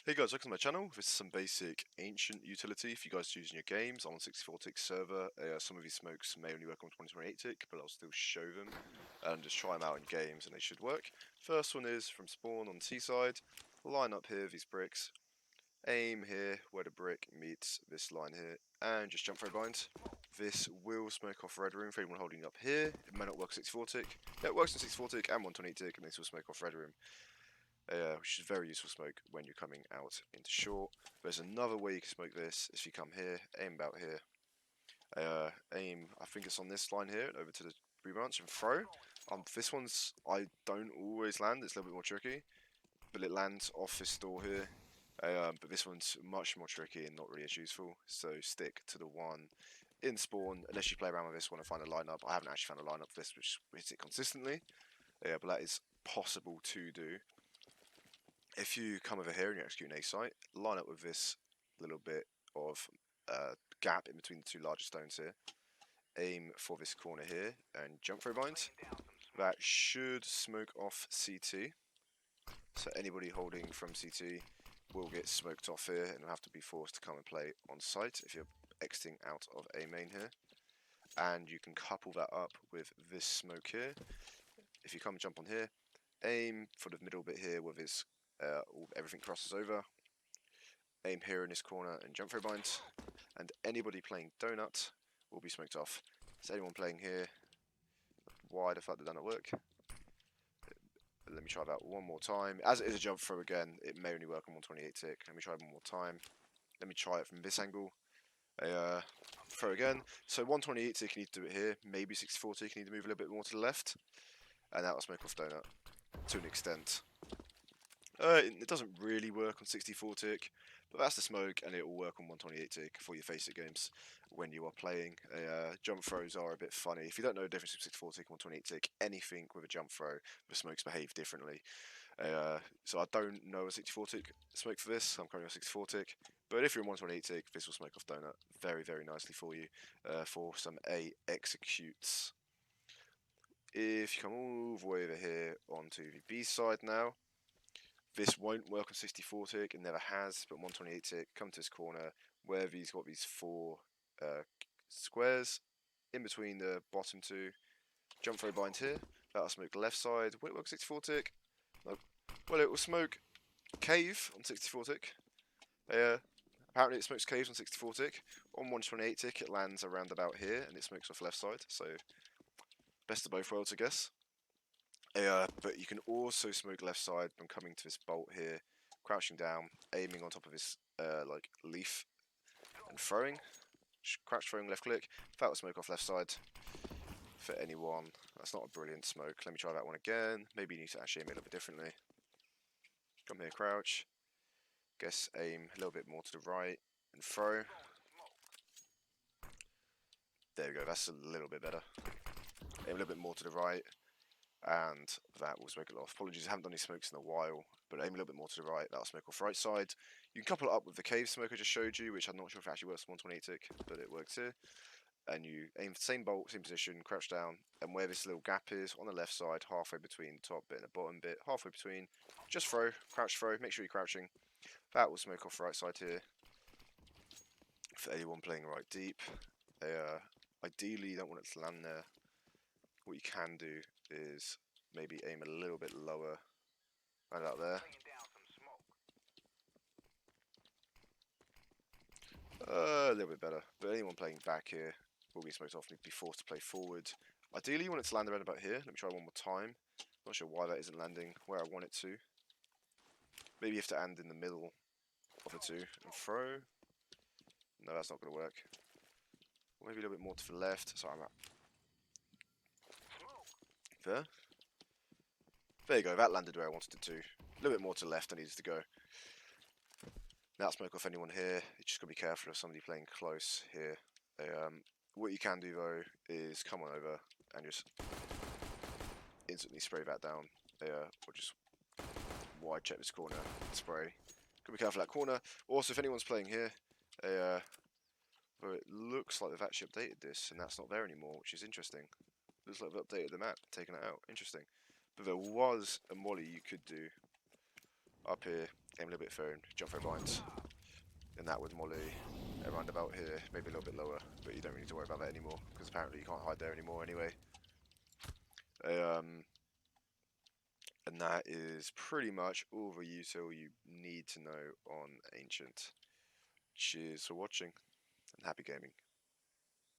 Hey guys, welcome to my channel. This is some basic ancient utility for you guys to use in your games. I'm on 64 tick server. Some of these smokes may only work on 2028 tick, but I'll still show them and just try them out in games and they should work. First one is from spawn on T-side. Line up here, these bricks. Aim here where the brick meets this line here and just jump throw bind. This will smoke off red room for anyone holding up here. It may not work 64 tick. Yeah, it works on 64 tick and 128 tick and this will smoke off red room. Which is very useful smoke when you're coming out into short. There's another way you can smoke this. If you come here, aim about here, aim, I think it's on this line here, over to the branch and throw. This one's, I don't always land, it's a little bit more tricky, but it lands off this door here. But this one's much more tricky and not really as useful, so stick to the one in spawn, unless you play around with this one and find a lineup. I haven't actually found a lineup for this which hits it consistently, but that is possible to do. If you come over here and you execute an A site, line up with this little bit of gap in between the two larger stones here. Aim for this corner here and jump throw bind. That should smoke off CT. So anybody holding from CT will get smoked off here and will have to be forced to come and play on site if you're exiting out of A main here. And you can couple that up with this smoke here. If you come jump on here, aim for the middle bit here with his everything crosses over. Aim here in this corner and jump throw bind. And anybody playing donut will be smoked off. So anyone playing here, why the fuck did that not work? Let me try that one more time. As it is a jump throw again, it may only work on 128 tick. Let me try it one more time. Let me try it from this angle. Throw again. So 128 tick, you need to do it here. Maybe 64 tick, you need to move a little bit more to the left. And that will smoke off donut to an extent. It doesn't really work on 64 tick, but that's the smoke, and it will work on 128 tick for your face it games when you are playing. Jump throws are a bit funny. If you don't know the difference between 64 tick and 128 tick, anything with a jump throw, the smokes behave differently. So I don't know a 64 tick smoke for this. I'm currently on 64 tick, but if you're on 128 tick, this will smoke off donut very, very nicely for you for some A executes. If you come all the way over here onto the B side now, this won't work on 64 tick, it never has, but 128 tick, come to this corner, where he's got these four squares, in between the bottom two, jump throw bind here, that'll smoke left side. Will it work 64 tick? Nope. Well, it will smoke cave on 64 tick. Apparently it smokes caves on 64 tick. On 128 tick it lands around about here, and it smokes off left side, so best of both worlds I guess. But you can also smoke left side from coming to this bolt here, crouching down, aiming on top of this like leaf, and throwing. Crouch throwing left click. That will smoke off left side for anyone. That's not a brilliant smoke. Let me try that one again. Maybe you need to actually aim it a little bit differently. Come here, crouch. Guess aim a little bit more to the right and throw. There we go. That's a little bit better. Aim a little bit more to the right. And that will smoke it off. Apologies, I haven't done any smokes in a while, but aim a little bit more to the right, that'll smoke off right side. You can couple it up with the cave smoke I just showed you, which I'm not sure if it actually works on 128 tick, but it works here. And you aim the same bolt, same position, crouch down, and where this little gap is, on the left side, halfway between the top bit and the bottom bit, halfway between, just throw, crouch throw, make sure you're crouching. That will smoke off right side here. For anyone playing right deep, ideally you don't want it to land there. What you can do is maybe aim a little bit lower, right out there. A little bit better, but anyone playing back here will be smoked off and be forced to play forward. Ideally you want it to land around about here. Let me try one more time. Not sure why that isn't landing where I want it to. Maybe you have to land in the middle of the two and throw. No, that's not going to work. Or maybe a little bit more to the left. Sorry, I'm out. There. There you go, that landed where I wanted it to. A little bit more to the left I needed to go. Now smoke off anyone here. You just got to be careful of somebody playing close here. What you can do though is come on over and just instantly spray that down. Or just wide check this corner and spray. Got to be careful of that corner. Also, if anyone's playing here, well, it looks like they've actually updated this, and that's not there anymore, which is interesting. Looks like they've updated the map, taken it out. Interesting. But there was a molly you could do up here Aim a little bit phone, jump throw blind. And that with Molly around about here, maybe a little bit lower, but you don't really need to worry about that anymore, because apparently you can't hide there anymore anyway. And that is pretty much all the util you need to know on Ancient. Cheers for watching, and happy gaming.